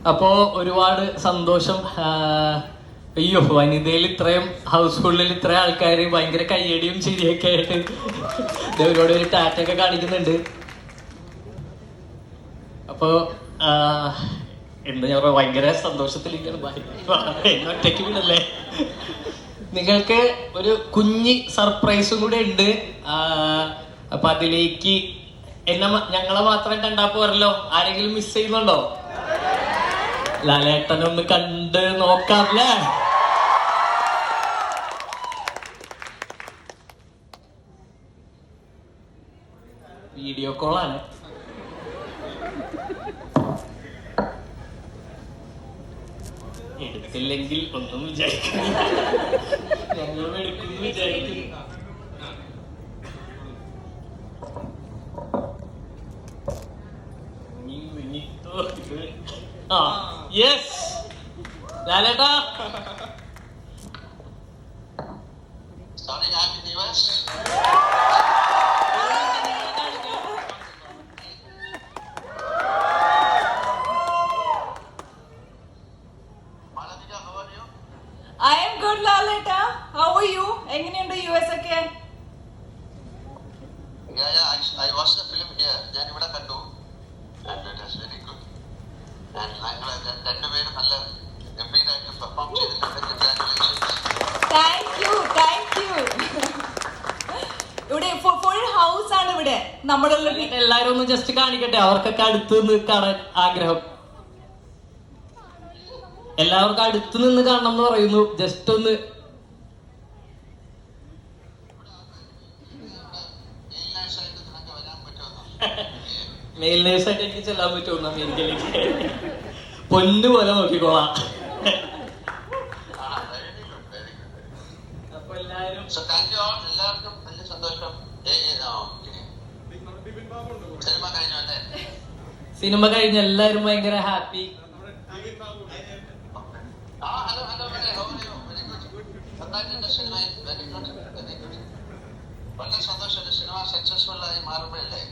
അപ്പോ ഒരുപാട് സന്തോഷം. അയ്യോ, വനിതയിൽ ഇത്രയും ഹൗസ് ഹോൾഡിൽ ഇത്രയും ആൾക്കാർ ഭയങ്കര കയ്യടിയും ചിരിയൊക്കെ ആയിട്ട് ഇവരോട് ഒരു ടാറ്റൊക്കെ കാണിക്കുന്നുണ്ട്. അപ്പോ എന്താ ഞാൻ പറയാ, ഭയങ്കര സന്തോഷത്തിലിരിക്കണം. ഒറ്റയ്ക്ക് വീടല്ലേ. നിങ്ങൾക്ക് ഒരു കുഞ്ഞി സർപ്രൈസും കൂടെ ഉണ്ട്. അപ്പൊ അതിലേക്ക് ഞങ്ങളെ മാത്രം കണ്ടാ പോരല്ലോ, ആരെങ്കിലും മിസ് ചെയ്യുന്നുണ്ടോ? ലാലേട്ടനൊന്ന് കണ്ട് നോക്കാമല്ലേ? വീഡിയോ കോളാണ്. എടുത്തില്ലെങ്കിൽ ഒന്നും വിചാരിക്കുന്നു, ഞങ്ങളും എടുക്കുന്നു വിചാരിക്കുന്നു. യെസ് ലാലേട്ടാ, I am good, Laleta. How are you? എങ്ങനെയുണ്ട് US ഒക്കെ? I watched the film here. ഞാൻ ഇവിടെ കണ്ടു. And it was very good. And ഞങ്ങൾ രണ്ടുപേരും നല്ല ഗംഭീരമായിട്ട് പെർഫോം ചെയ്തിട്ടുണ്ട്. Congratulations. Thank you. ഇവിടെ ഫുൾ ഹൗസ് ആണ് ഇവിടെ. നമ്മുടെ എല്ലാരും ഒന്ന് ജസ്റ്റ് കാണിക്കട്ടെ, അവർക്കൊക്കെ അടുത്ത് നിന്ന് കാണാൻ ആഗ്രഹം. എല്ലാവർക്കും അടുത്ത് നിന്ന് കാണണം എന്ന് പറയുന്നു. ജസ്റ്റ് ഒന്ന് മെയിൽ നേഴ്സായിട്ട് എനിക്ക് ചെല്ലാൻ പറ്റുമോ അമേരിക്കയിലേക്ക്? പൊന്നു പോലെ നോക്കിക്കോളാം. അപ്പൊ എല്ലാരും എല്ലാവർക്കും വലിയ സന്തോഷം. സിനിമ കഴിഞ്ഞ എല്ലാരും ഭയങ്കര ഹാപ്പി. വളരെ സന്തോഷം. സിനിമ സക്സസ്ഫുൾ ആയി മാറുമ്പോഴല്ലേ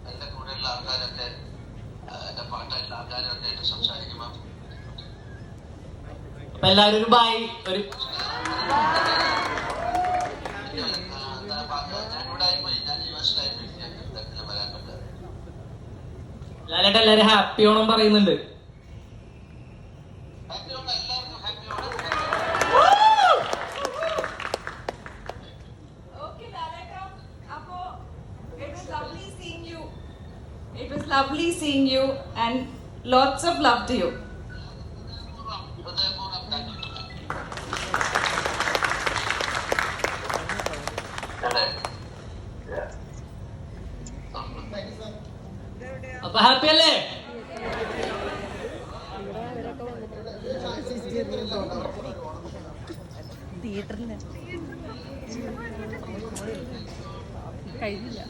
എന്റെ കൂടെയുള്ള ആൾക്കാരൊക്കെ, എന്റെ പാട്ടായിട്ടുള്ള ആൾക്കാരൊക്കെ ആയിട്ട് സംസാരിക്കുമ്പോൾ അപ്പൊ എല്ലാരും ഒരു ബൈ. ഒരു ഞാനിവിടെ ആയിപ്പോയി, ഞാൻ യുഎസിലായിപ്പോയി, ഞാൻ വരാൻ പറ്റാതെ. ലാലേട്ട എല്ലാരും ഹാപ്പി ഓണം പറയുന്നുണ്ട്. It was lovely seeing you and lots of love to you. അപ്പൊ ഹാപ്പി അല്ലേ? തിയേറ്ററിൽ കഴിഞ്ഞില്ല.